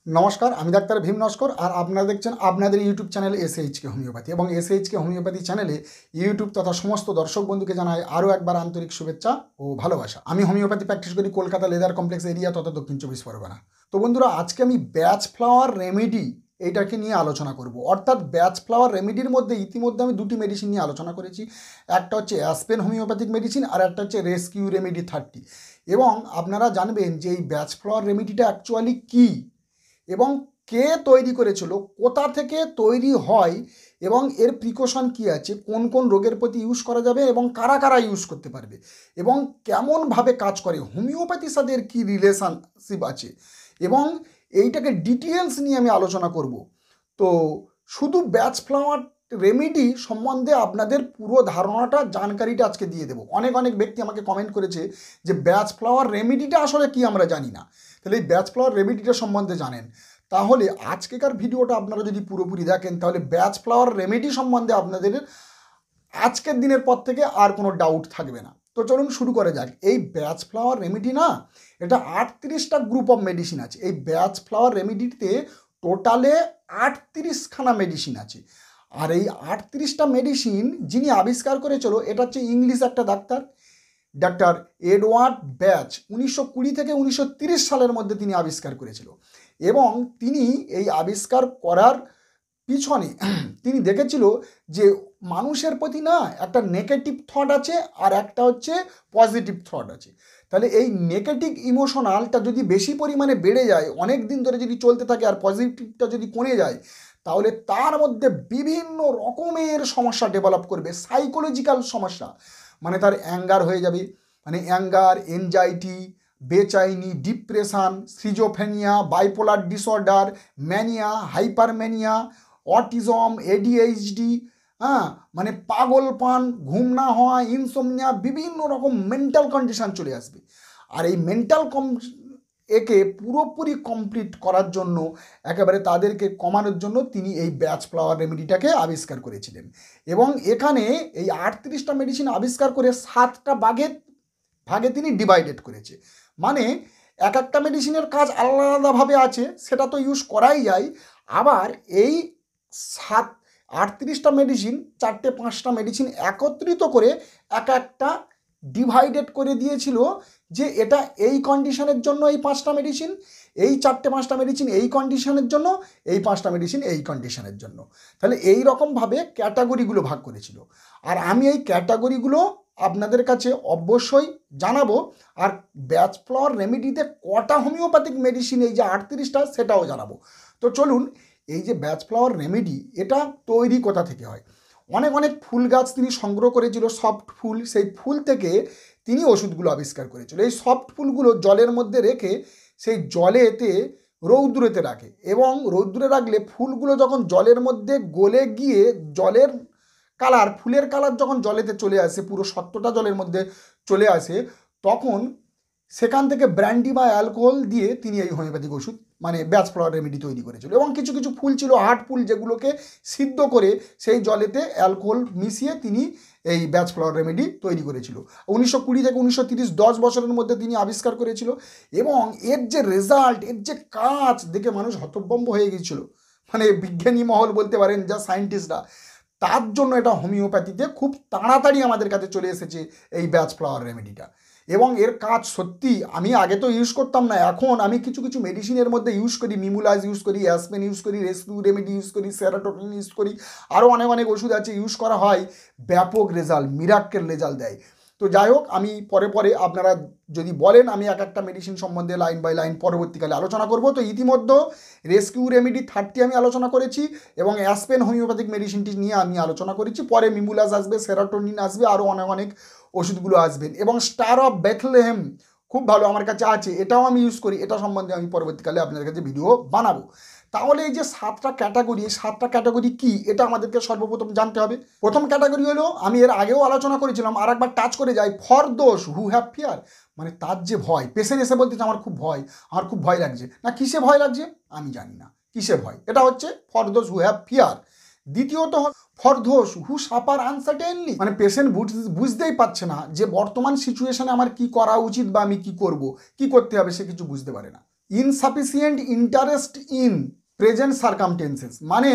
নমস্কার, আমি ডাক্তার ভীম নস্কর আর আপনারা দেখছেন আপনাদের ইউটিউব চ্যানেল এসএইচকে হোমিওপ্যাথি। এবং এসএইচকে হোমিওপ্যাথি চ্যানেলে ইউটিউব তথা সমস্ত দর্শক বন্ধুকে জানাই আরও একবার আন্তরিক শুভেচ্ছা ও ভালোবাসা। আমি হোমিওপ্যাথি প্র্যাকটিস করি কলকাতা লেদার কমপ্লেক্স এরিয়া তথা দক্ষিণ চব্বিশ পরগনা। তো বন্ধুরা, আজকে আমি ব্যাচ ফ্লাওয়ার রেমেডি এইটাকে নিয়ে আলোচনা করব। অর্থাৎ ব্যাচ ফ্লাওয়ার রেমেডির মধ্যে ইতিমধ্যে আমি দুটি মেডিসিন নিয়ে আলোচনা করেছি। একটা হচ্ছে অ্যাসপেন হোমিওপ্যাথিক মেডিসিন আর একটা হচ্ছে রেস্কিউ রেমেডি 30। এবং আপনারা জানবেন যে এই ব্যাচ ফ্লাওয়ার রেমেডিটা অ্যাকচুয়ালি কী এবং কে তৈরি করেছিল, কোথা থেকে তৈরি হয় এবং এর প্রিকশন কী আছে, কোন কোন রোগের প্রতি ইউজ করা যাবে এবং কারা কারা ইউজ করতে পারবে এবং কেমনভাবে কাজ করে, হোমিওপ্যাথির সাথে এর কী রিলেশনশিপ আছে এবং এইটাকে ডিটেলস নিয়ে আমি আলোচনা করব। তো শুধু ব্যাচ ফ্লাওয়ার রেমেডি সম্বন্ধে আপনাদের পুরো ধারণাটা জানকারিটা আজকে দিয়ে দেবো। অনেক অনেক ব্যক্তি আমাকে কমেন্ট করেছে যে ব্যাচ ফ্লাওয়ার রেমেডিটা আসলে কি আমরা জানি না। তাহলে এই ব্যাচ ফ্লাওয়ার রেমেডিটা সম্বন্ধে জানেন, তাহলে আজকেকার ভিডিওটা আপনারা যদি পুরোপুরি দেখেন তাহলে ব্যাচ ফ্লাওয়ার রেমেডি সম্বন্ধে আপনাদের আজকের দিনের পর থেকে আর কোনো ডাউট থাকবে না। তো চলুন শুরু করা যাক। এই ব্যাচ ফ্লাওয়ার রেমেডি না, এটা 38টা গ্রুপ অফ মেডিসিন আছে। এই ব্যাচ ফ্লাওয়ার রেমেডিতে টোটালে 38খানা মেডিসিন আছে। আর এই 38টা মেডিসিন যিনি আবিষ্কার করেছিল এটা হচ্ছে ইংলিশ একটা ডাক্তার এডওয়ার্ড ব্যাচ। 1920 থেকে 1930 সালের মধ্যে তিনি আবিষ্কার করেছিল। এবং তিনি এই আবিষ্কার করার পিছনে তিনি দেখেছিল যে মানুষের প্রতি না একটা নেগেটিভ থট আছে আর একটা হচ্ছে পজিটিভ থট আছে। তাহলে এই নেগেটিভ ইমোশনালটা যদি বেশি পরিমাণে বেড়ে যায়, অনেক দিন ধরে যদি চলতে থাকে, আর পজিটিভটা যদি কমে যায়, তাহলে তার মধ্যে বিভিন্ন রকমের সমস্যা ডেভেলপ করবে, সাইকোলজিক্যাল সমস্যা। মানে তার অ্যাঙ্গার হয়ে যাবে, মানে অ্যাঙ্গার, এনজাইটি, বেচাইনি, depression, schizophrenia, bipolar disorder, mania, hypermania, autism, ADHD, মানে পাগলপান, ঘুম না হওয়া, ইনসোমনিয়া, বিভিন্ন রকম মেন্টাল কন্ডিশন চলে আসবে। আর এই মেন্টাল একে পুরোপুরি কমপ্লিট করার জন্য, একেবারে তাদেরকে কমানোর জন্য তিনি এই ব্যাচ ফ্লাওয়ার রেমেডিটাকে আবিষ্কার করেছিলেন। এবং এখানে এই 38টা মেডিসিন আবিষ্কার করে 7টা ভাগে তিনি ডিভাইডেড করেছে। মানে এক একটা মেডিসিনের কাজ আলাদা আলাদাভাবে আছে, সেটা তো ইউজ করাই যায়। আবার এই 38টা মেডিসিন 4-5টা মেডিসিন একত্রিত করে একটা ডিভাইডেড করে দিয়েছিল যে এটা এই কন্ডিশনের জন্য এই 5টা মেডিসিন, এই 4-5টা মেডিসিন এই কন্ডিশনের জন্য, এই 5টা মেডিসিন এই কন্ডিশনের জন্য। তাহলে এই রকমভাবে ক্যাটাগরিগুলো ভাগ করেছিল। আর আমি এই ক্যাটাগরিগুলো আপনাদের কাছে অবশ্যই জানাবো। আর ব্যাচ ফ্লাওয়ার রেমেডিতে কটা হোমিওপ্যাথিক মেডিসিন, এই যে 38টা, সেটাও জানাবো। তো চলুন, এই যে ব্যাচ ফ্লাওয়ার রেমেডি এটা তৈরি কোথা থেকে হয়। অনেক অনেক ফুল গাছ তিনি সংগ্রহ করেছিল, সফট ফুল, সেই ফুল থেকে তিনি ওষুধগুলো আবিষ্কার করেছিল। এই সফট ফুলগুলো জলের মধ্যে রেখে সেই জলেতে রৌদ্রেতে রাখে এবং রৌদ্রে রাখলে ফুলগুলো যখন জলের মধ্যে গলে গিয়ে জলের কালার, ফুলের কালার যখন জলেতে চলে আসে, পুরো সত্যটা জলের মধ্যে চলে আসে, তখন সেখান থেকে ব্র্যান্ডি বা অ্যালকোহল দিয়ে তিনি এই হোমিওপ্যাথিক ওষুধ মানে ব্যাচ ফ্লাওয়ার রেমেডি তৈরি করেছিল। এবং কিছু কিছু ফুল ছিল হার্ড ফুল, যেগুলোকে সিদ্ধ করে সেই জলেতে অ্যালকোহল মিশিয়ে তিনি এই ব্যাচ ফ্লাওয়ার রেমেডি তৈরি করেছিল। 1920 থেকে 1930, 10 বছরের মধ্যে তিনি আবিষ্কার করেছিল। এবং এর যে রেজাল্ট, এর যে কাজ দেখে মানুষ হতভম্ব হয়ে গিয়েছিল, মানে বিজ্ঞানী মহল বলতে পারেন, যা সায়েন্টিস্টরা, তার জন্য এটা হোমিওপ্যাথিতে খুব তাড়াতাড়ি আমাদের কাছে চলে এসেছে এই ব্যাচ ফ্লাওয়ার রেমেডিটা। এবং এর কাজ সত্যি, আমি আগে তো ইউজ করতাম না, এখন আমি কিছু কিছু মেডিসিনের মধ্যে ইউজ করি, মিমুলাইজ ইউজ করি, অ্যাসপেন ইউজ করি, রেস্কিউ রেমেডি ইউজ করি, সেরাটোনিন ইউজ করি, আরও অনেক অনেক ওষুধ আছে ইউজ করা হয়, ব্যাপক রেজাল্ট, মিরাক্কেল রেজাল্ট দেয়। তো যাই হোক, আমি পরে আপনারা যদি বলেন আমি এক একটা মেডিসিন সম্বন্ধে লাইন বাই লাইন পরবর্তীকালে আলোচনা করব। তো ইতিমধ্যে রেস্কিউ রেমেডি 30 আমি আলোচনা করেছি এবং অ্যাসপেন হোমিওপ্যাথিক মেডিসিনটি নিয়ে আমি আলোচনা করেছি। পরে মিমুলাস আসবে, সেরাটোনিন আসবে, আরও অনেক অনেক ওষুধগুলো আসবেন। এবং স্টার অফ বেথলেহেম খুব ভালো, আমার কাছে আছে, এটাও আমি ইউজ করি। এটা সম্বন্ধে আমি পরবর্তীকালে আপনাদের কাছে ভিডিও বানাবো। তাহলে এই যে 7টা ক্যাটাগরি, এই 7টা ক্যাটাগরি কি, এটা আমাদেরকে সর্বপ্রথম জানতে হবে। প্রথম ক্যাটাগরি হলো, আমি এর আগেও আলোচনা করেছিলাম, আর একবার টাচ করে যাই, for those who have fear. মানে তার যে ভয়, পেশেন্ট এসে বলতেছে আমার খুব ভয় লাগছে, না কিসে ভয় লাগছে আমি জানি না, কিসে ভয়, এটা হচ্ছে for those who have fear. দ্বিতীয়ত for those who suffer uncertainly, মানে পেশেন্ট বুঝতেই পারছে না যে বর্তমান সিচুয়েশনে আমার কি করা উচিত বা আমি কি করব, কি করতে হবে, সে কিছু বুঝতে পারে না। Insufficient interest in present circumstances, মানে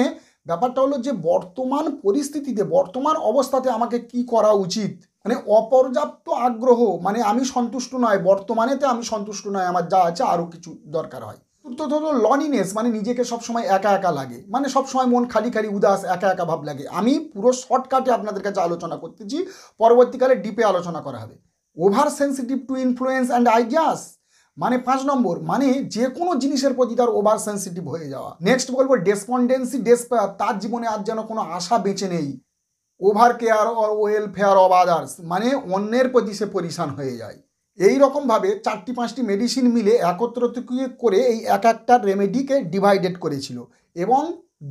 ব্যাপারটা হলো যে বর্তমান পরিস্থিতিতে, বর্তমান অবস্থাতে আমাকে কি করা উচিত, মানে অপর্যাপ্ত আগ্রহ, মানে আমি সন্তুষ্ট নয়, বর্তমানেতে আমি সন্তুষ্ট নয়, আমার যা আছে আরও কিছু দরকার হয়। তো ধরো লনিনেস, মানে নিজেকে সবসময় একা একা লাগে, মানে সবসময় মন খালি খালি উদাস একা একা ভাব লাগে। আমি পুরো শর্টকাটে আপনাদের কাছে আলোচনা করতেছি, পরবর্তীকালে ডিপে আলোচনা করা হবে। Over sensitive two influence and ideas, মানে 5 নম্বর, মানে যে কোনো জিনিসের প্রতি তার ওভার সেন্সিটিভ হয়ে যাওয়া। নেক্সট বলবো ডেসপন্ডেন্সি, ডেসপেয়ার, তার জীবনে আর যেন কোনো আশা বেঁচে নেই। Over care or welfare of others, মানে অন্যের প্রতি সে পরিশান হয়ে যায়। এই রকমভাবে 4-5টি মেডিসিন মিলে একত্রিত করে এই এক একটা রেমেডিকে ডিভাইডেড করেছিল, এবং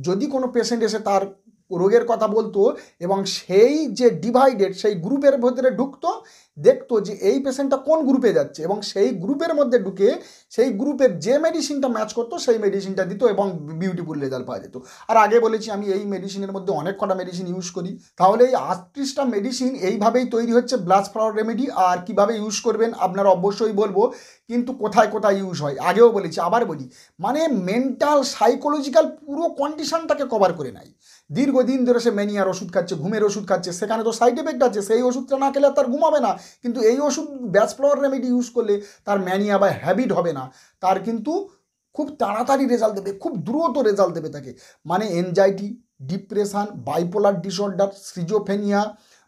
যদি কোনো পেশেন্ট এসে তার রোগের কথা বলতো এবং সেই যে ডিভাইডেড সেই গ্রুপের ভেতরে ঢুকতো, দেখতো যে এই পেশেন্টটা কোন গ্রুপে যাচ্ছে, এবং সেই গ্রুপের মধ্যে ঢুকে সেই গ্রুপের যে মেডিসিনটা ম্যাচ করতো সেই মেডিসিনটা দিত এবং বিউটিফুল রেজাল্ট পাওয়া যেত। আর আগে বলেছি আমি এই মেডিসিনের মধ্যে অনেক কটা মেডিসিন ইউজ করি। তাহলে এই 38টা মেডিসিন এইভাবেই তৈরি হচ্ছে ব্লাড ফ্লাওয়ার রেমেডি। আর কিভাবে ইউজ করবেন আপনারা অবশ্যই বলবো, কিন্তু কোথায় কোথায় ইউজ হয় আগেও বলেছি, আবার বলি, মানে মেন্টাল সাইকোলজিক্যাল পুরো কন্ডিশনটাকে কভার করে নেয়। দীর্ঘদিন ধরে সে ম্যানিয়ার ওষুধ খাচ্ছে, ঘুমের ওষুধ খাচ্ছে, সেখানে তো সাইড এফেক্ট আছে, সেই ওষুধটা না খেলে তার ঘুমাবে না, কিন্তু এই ওষুধ ব্যাচ ফ্লাওয়ার রেমেডি ইউজ করলে তার ম্যানিয়া বা হ্যাবিট হবে না, তার কিন্তু খুব তাড়াতাড়ি রেজাল্ট দেবে, খুব দ্রুত রেজাল্ট দেবে তাকে। মানে anxiety, depression, bipolar disorder, schizophrenia,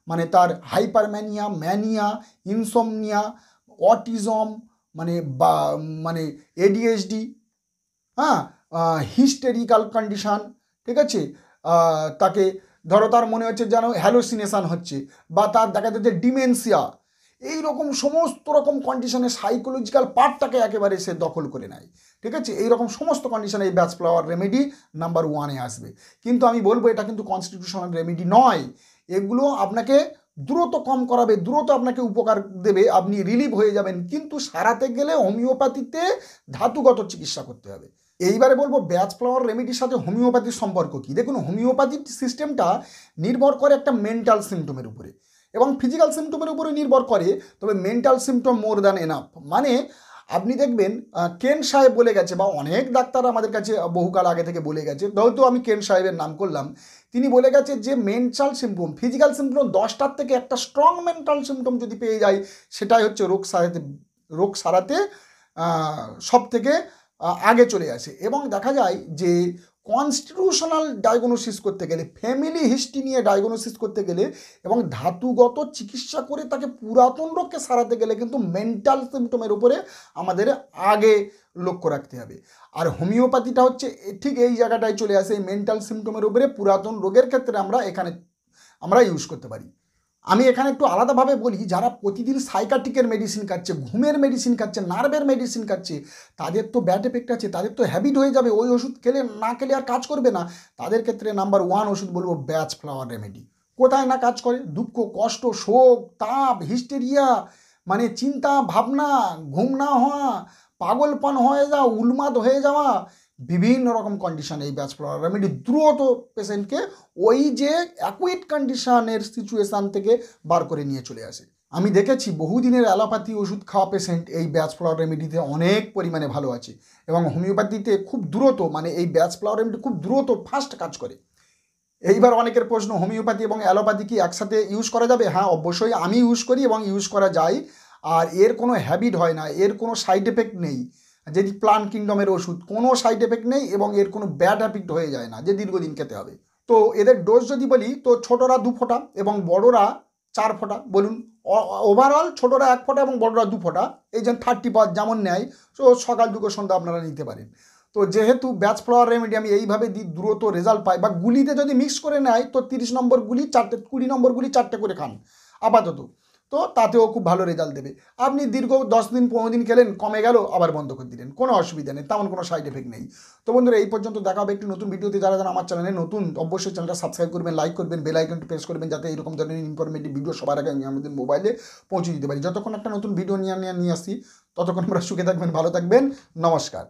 মানে তার হাইপারম্যানিয়া, ম্যানিয়া, ইনসোমনিয়া, অটিজম, মানে এডিএইচডি, হ্যাঁ, হিস্টেরিক্যাল কন্ডিশান, ঠিক আছে, তাকে ধরো তার মনে হচ্ছে যেন হ্যালোসিনেশান হচ্ছে, বা তার দেখা যাচ্ছে ডিমেনশিয়া, এই রকম সমস্ত রকম কন্ডিশনে সাইকোলজিক্যাল পার্টটাকে একেবারে সে দখল করে নেয়, ঠিক আছে। এই রকম সমস্ত কন্ডিশনে এই ব্যাচ ফ্লাওয়ার রেমেডি নাম্বার 1-এ আসবে। কিন্তু আমি বলবো এটা কিন্তু কনস্টিটিউশনাল রেমেডি নয়, এগুলো আপনাকে দ্রুত কম করাবে, দ্রুত আপনাকে উপকার দেবে, আপনি রিলিভ হয়ে যাবেন, কিন্তু সারাতে গেলে হোমিওপ্যাথিতে ধাতুগত চিকিৎসা করতে হবে। এইবারে বলবো ব্যাচ ফ্লাওয়ার রেমেডির সাথে হোমিওপ্যাথির সম্পর্ক কী। দেখুন, হোমিওপ্যাথির সিস্টেমটা নির্ভর করে একটা মেন্টাল সিমটমের উপরে এবং ফিজিক্যাল সিমটমের উপরে নির্ভর করে, তবে mental symptom more than enough. মানে আপনি দেখবেন কেন সাহেব বলে গেছে, বা অনেক ডাক্তার আমাদের কাছে বহুকাল আগে থেকে বলে গেছে, হয়তো আমি কেন সাহেবের নাম করলাম, তিনি বলে গেছে যে মেন্টাল সিমটম, ফিজিক্যাল সিমটম 10টার থেকে একটা স্ট্রং মেন্টাল সিমটম যদি পেয়ে যায়, সেটাই হচ্ছে রোগ সারাতে সব থেকে আগে চলে আসে। এবং দেখা যায় যে কনস্টিটিউশনাল ডায়াগনোসিস করতে গেলে, ফ্যামিলি হিস্ট্রি নিয়ে ডায়াগনোসিস করতে গেলে এবং ধাতুগত চিকিৎসা করে তাকে পুরাতন রোগকে সারাতে গেলে কিন্তু মেন্টাল সিমটমের উপরে আমাদের আগে লক্ষ্য রাখতে হবে। আর হোমিওপ্যাথিটা হচ্ছে ঠিক এই জায়গাটায় চলে আসে, মেন্টাল সিমটমের উপরে পুরাতন রোগের ক্ষেত্রে আমরা ইউজ করতে পারি। আমি এখানে একটু আলাদাভাবে বলি, যারা প্রতিদিন সাইকাট্রিকের মেডিসিন খাচ্ছে, ঘুমের মেডিসিন খাচ্ছে, নার্ভের মেডিসিন খাচ্ছে, তাদের তো ব্যাড এফেক্ট আছে, তাদের তো হ্যাবিট হয়ে যাবে, ওই ওষুধ না খেলে আর কাজ করবে না। তাদের ক্ষেত্রে নাম্বার 1 ওষুধ বলবো ব্যাচ ফ্লাওয়ার রেমেডি। কোথায় না কাজ করে? দুঃখ, কষ্ট, শোক, তাপ, হিস্টেরিয়া, মানে চিন্তা ভাবনা, ঘুম না হওয়া, পাগলপন হয়ে যাওয়া, উন্মাদ হয়ে যাওয়া, বিভিন্ন রকম কন্ডিশন এই ব্যাচ ফ্লাওয়ার রেমেডি দ্রুত পেশেন্টকে ওই যে অ্যাকুইট কন্ডিশনের সিচুয়েশান থেকে বার করে নিয়ে চলে আসে। আমি দেখেছি বহুদিনের অ্যালোপ্যাথি ওষুধ খাওয়া পেশেন্ট এই ব্যাচ ফ্লাওয়ার রেমেডিতে অনেক পরিমাণে ভালো আছে, এবং হোমিওপ্যাথিতে খুব দ্রুত, মানে এই ব্যাচ ফ্লাওয়ার রেমেডি খুব দ্রুত ফাস্ট কাজ করে। এইবার অনেকের প্রশ্ন, হোমিওপ্যাথি এবং অ্যালোপ্যাথি কি একসাথে ইউজ করা যাবে? হ্যাঁ, অবশ্যই আমি ইউজ করি এবং ইউজ করা যায়, আর এর কোনো হ্যাবিট হয় না, এর কোনো সাইড এফেক্ট নেই। যদি প্লান্ট কিংডমের ওষুধ, কোনো সাইড এফেক্ট নেই এবং এর কোনো ব্যাড হ্যাবিট হয়ে যায় না যে দীর্ঘদিন খেতে হবে। তো এদের ডোজ যদি বলি, তো ছোটরা 2 ফোঁটা এবং বড়রা 4 ফোঁটা, বলুন ওভারঅল ছোটরা 1 ফোঁটা এবং বড়রা 2 ফোঁটা, এই যে 30 যেমন নেয়, তো সকাল দুপুর সন্ধ্যা আপনারা নিতে পারেন। তো যেহেতু ব্যাচ ফ্লাওয়ার রেমেডি আমি এইভাবে দিই, দ্রুত রেজাল্ট পাই, বা গুলিতে যদি মিক্স করে নেয় তো 30 নম্বর গুলি 4টে, 20 নম্বর গুলি 4টে করে খান আপাতত, তো তাতেও খুব ভালো রেজাল্ট দেবে। আপনি দীর্ঘ 10 দিন 15 দিন খেলেন, কমে গেল, আবার বন্ধ করে দিলেন, কোনো অসুবিধা নেই, তেমন কোনো সাইড এফেক্ট নেই। তো বন্ধুরা, এই পর্যন্ত দেখা হবে একটি নতুন ভিডিওতে। যারা আমার চ্যানেলে নতুন, অবশ্যই চ্যানেলটা সাবস্ক্রাইব করবেন, লাইক করবেন, বেল আইকনটি প্রেস করবেন, যাতে এরকম ধরনের ইনফরমেটিভ ভিডিও সবার আগে আমি আমাদের মোবাইলে পৌঁছে দিতে পারি। যতক্ষণ একটা নতুন ভিডিও নিয়ে আসি, ততক্ষণ আমরা সুখে থাকবেন, ভালো থাকবেন, নমস্কার।